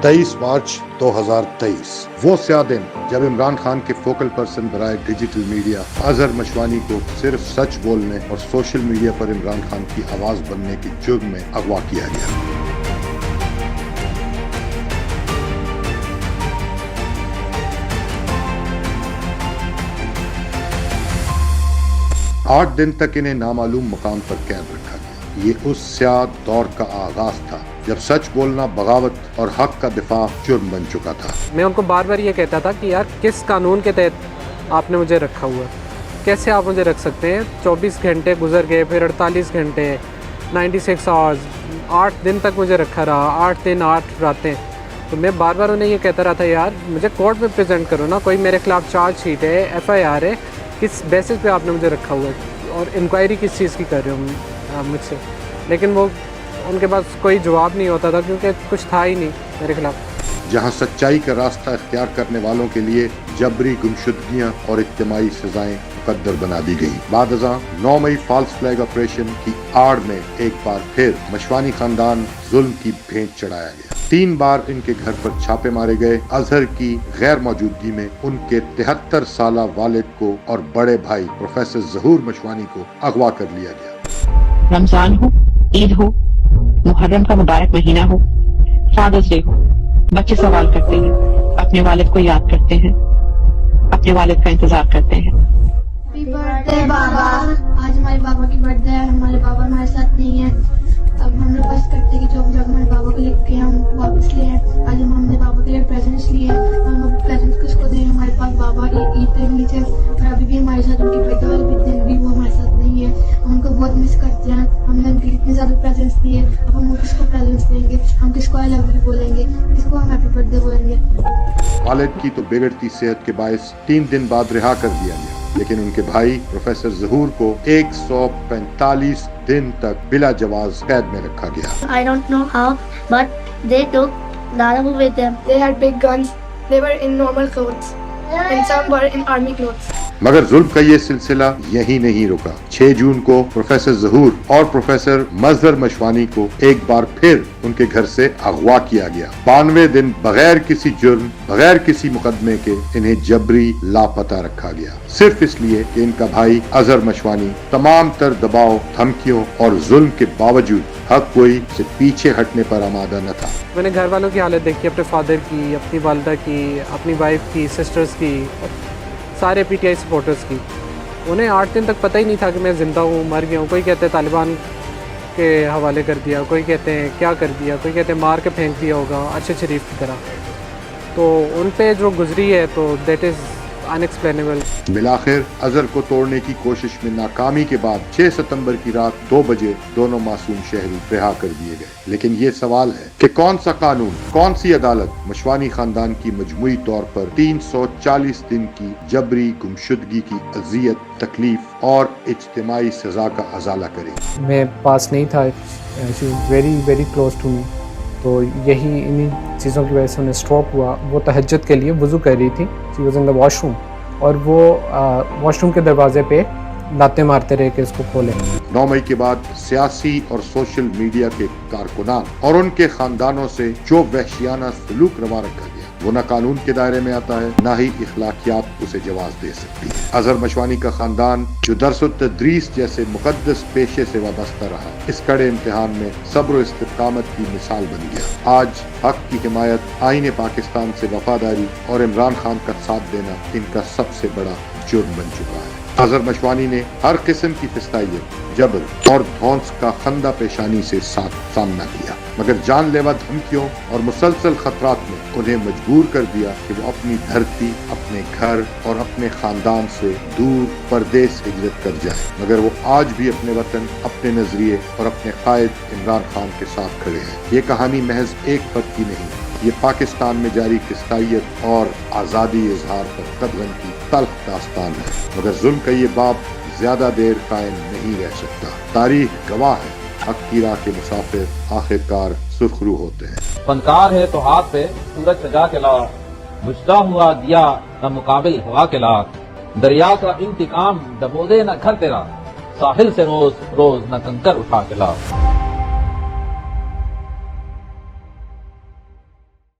23 मार्च 2023 वो स्या दिन जब इमरान खान के फोकल पर्सन बराए डिजिटल मीडिया अजहर मशवानी को सिर्फ सच बोलने और सोशल मीडिया पर इमरान खान की आवाज बनने के जुर्म में अगवा किया गया। 8 दिन तक इन्हें नामालूम मकाम पर कैद रखा गया। ये उस स्याह दौर का आगाज था जब सच बोलना बगावत और हक का दिफा जुर्म बन चुका था। मैं उनको बार बार ये कहता था कि यार किस कानून के तहत आपने मुझे रखा हुआ, कैसे आप मुझे रख सकते हैं। 24 घंटे गुजर गए, फिर 48 घंटे, 96 आवर्स, 8 दिन तक मुझे रखा रहा, 8 दिन 8 रातें। तो मैं बार बार उन्हें ये कहता रहा था यार मुझे कोर्ट में प्रेजेंट करो ना, कोई मेरे खिलाफ चार्ज शीट है, FIR है, किस बेसिस पे आपने मुझे रखा हुआ है और इंक्वायरी किस चीज़ की कर रहे हो मुझसे। लेकिन वो उनके पास कोई जवाब नहीं होता था क्योंकि कुछ था ही नहीं मेरे खिलाफ। जहां सच्चाई का रास्ता इख्तियार करने वालों के लिए जबरी गुमशुदगियां और इज्तिमाई सजाएं मुकद्दर बना दी गई। बाद अज़ां 9 मई फॉल्स फ्लैग ऑपरेशन की आड़ में एक बार फिर मशवानी खानदान जुल्म की भेंट चढ़ाया गया। 3 बार इनके घर पर छापे मारे गए। अजहर की गैर मौजूदगी में उनके 73 साला वालिद को और बड़े भाई प्रोफेसर ज़हूर मशवानी को अगवा कर लिया गया। रमजान हो, ईद हो, मुहर्रम का मुबारक महीना हो, फादर्स डे हो, बच्चे सवाल करते हैं, अपने वालिद को याद करते हैं, अपने वालिद का इंतजार करते हैं। हैप्पी बर्थडे बाबा। आज हमारे बाबा की बर्थडे है, हमारे बाबा हमारे साथ नहीं है। अब हम लोग बस करते हैं कि जो हमारे बाबा को लिख के हम वापस लिए हैं। आज हमने बाबा के लिए प्रेजेंट्स लिए हैं, हम अब प्रेजेंट्स किसको दें। हमारे पास बाबा ईद के नीचे और अभी भी हमारे साथ उनकी पैदा वाले दिन भी वो हमारे साथ नहीं है। हम उनको बहुत मिस करते हैं। हमने उनके इतने ज्यादा प्रेजेंट्स दिए, अब हम किसको प्रेजेंट्स देंगे, हम किसको आई लव यू बोलेंगे, किसको हम हैप्पी बर्थडे बोलेंगे। वालिद की तो बिगड़ती सेहत के बायस 3 दिन बाद रिहा कर दिया गया, लेकिन उनके भाई प्रोफेसर ज़हूर को 145 दिन तक बिला जवाज कैद में रखा गया। I don't know how, but they took Narabu with them. They had big guns. They were in normal clothes, and some were in army clothes. मगर जुल्म का ये सिलसिला यही नहीं रुका। 6 जून को प्रोफेसर ज़हूर और प्रोफेसर मजहर मशवानी को एक बार फिर उनके घर से अगवा किया गया। 92 दिन बगैर किसी जुर्म, बगैर किसी मुकदमे के इन्हें जबरी लापता रखा गया, सिर्फ इसलिए कि इनका भाई अजहर मशवानी तमाम तर दबाव, धमकियों और जुल्म के बावजूद हक गोई से पीछे हटने पर आमादा न था। मैंने घर वालों की हालत देखी, अपने फादर की, अपनी वालदा की, अपनी वाइफ की, सिस्टर्स की, सारे PTI सपोर्टर्स की। उन्हें 8 दिन तक पता ही नहीं था कि मैं ज़िंदा हूँ, मर गया हूँ। कोई कहते हैं तालिबान के हवाले कर दिया, कोई कहते हैं क्या कर दिया, कोई कहते हैं मार के फेंक दिया होगा अरशद शरीफ की तरह। तो उन पे जो गुजरी है तो दैट इज़ अनएक्सप्लेनेबल। बिलाखिर अजहर को तोड़ने की कोशिश में नाकामी के बाद 6 सितंबर की रात 2 बजे दोनों मासूम शहरी रिहा कर दिए गए। लेकिन ये सवाल है कि कौन सा कानून, कौन सी अदालत मशवानी खानदान की मजमूई तौर पर 340 दिन की जबरी गुमशुदगी की अजियत, तकलीफ और इज्तिमाई सजा का अजाला करे। मैं पास नहीं था, she very very close to me. तो यही इन्हीं चीज़ों की वजह से उन्हें स्ट्रोक हुआ। वो तहज्जुद के लिए वज़ू कर रही थी, she was in the washroom, और वो वॉशरूम के दरवाजे पे लाते मारते रहे कि इसको खोलें। 9 मई के बाद सियासी और सोशल मीडिया के कारकुनान और उनके खानदानों से जो वहशियाना सलूक रवा रखा गया वो न कानून के दायरे में आता है, न ही इखलाकियात उसे जवाब दे सकती है। अजहर मशवानी का खानदान जो दरस व तदरीस जैसे मुकद्दस पेशे से वाबस्ता रहा, इस कड़े इम्तिहान में सब्र व इस्तिकामत की मिसाल बन गया। आज हक की हिमायत, आईने पाकिस्तान से वफादारी और इमरान खान का साथ देना इनका सबसे बड़ा जुर्म बन चुका है। अजहर मशवानी ने हर किस्म की फिस्तायत, जबर और धौंस का खंदा पेशानी से सामना किया, मगर जानलेवा धमकियों और मुसलसल खतरात ने उन्हें मजबूर कर दिया कि वो अपनी धरती, अपने घर और अपने खानदान से दूर परदेस हिजरत कर जाए। मगर वो आज भी अपने वतन, अपने नजरिए और अपने कायद इमरान खान के साथ खड़े हैं। ये कहानी महज एक पद की नहीं, ये पाकिस्तान में जारी फिस्तायत और आज़ादी इजहार पर कदगन की तल्ख दास्तान है। मगर जुल्म का ये बाब ज्यादा देर कायम नहीं रह सकता। तारीख गवाह है, हक की राह के मुसाफिर आखिरकार सुरखरू होते हैं। फनकार है तो हाथ पे सूरज सजा के ला, बुझता हुआ दिया न मुकाबिल हवा के ला, दरिया का इंतकाम डबोदे न घर तेरा, साहिल से रोज रोज न कंकर उठा के ला।